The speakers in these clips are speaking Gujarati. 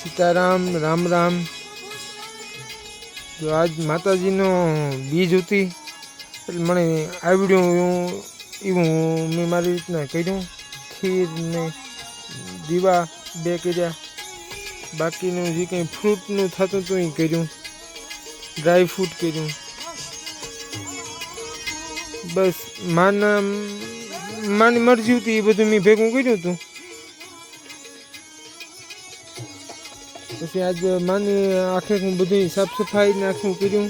सीताराम राम राम। जो आज माताजी नो बीज होती मैंने आवड़ू एवं मैं मारी रीतना कर्यूँ। खीर ने दीवा बे कर्या, बाकी जी कई फ्रूटनु थतुं तो ई कर्यूँ, ड्राय फ्रूट कर्यूँ। बस मानी मर्जी होती ए बधुं मैं भेगुं कर्युं हतुं। पछी आज मानी आखे बधी साफ सफाई ने आखुं कर्युं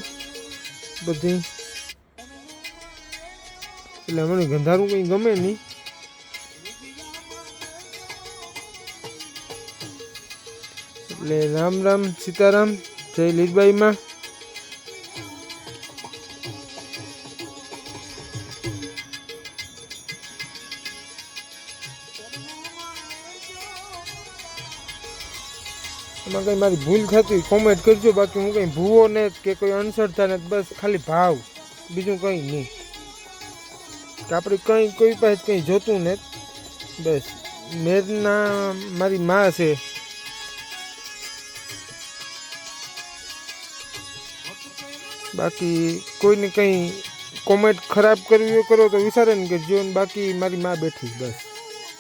बधी, એટલે મને ગંધારું કંઈ ગમે નહીં। એટલે રામ રામ સીતારામ, જય લીલબાઈ માં। એમાં કંઈ મારી ભૂલ થતી કોમેન્ટ કરજો, બાકી હું કંઈ ભૂવો ને કે કોઈ અણસરતા ને, બસ ખાલી ભાવ, બીજું કંઈ નહીં। કે આપણે કંઈ કોઈ પાસે કંઈ જોતું ને, બસ મેરના મારી માં છે। બાકી કોઈને કંઈ કોમેન્ટ ખરાબ કરવી હોય કરો તો વિચારે ને કરજો, ને બાકી મારી માં બેઠી, બસ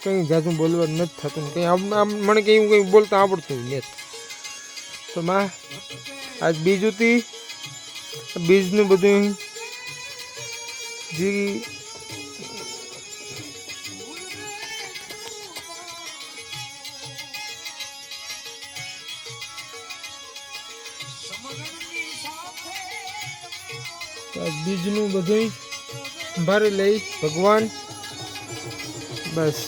કંઈ જાજુ બોલવાનું નથી થતું ને કંઈ આમ મને કંઈ એવું કંઈ બોલતા આવડતું નથી। તો માં આજ બીજ હતી, બીજનું બધું જે બીજનું બધું ભારે લઈ ભગવાન, બસ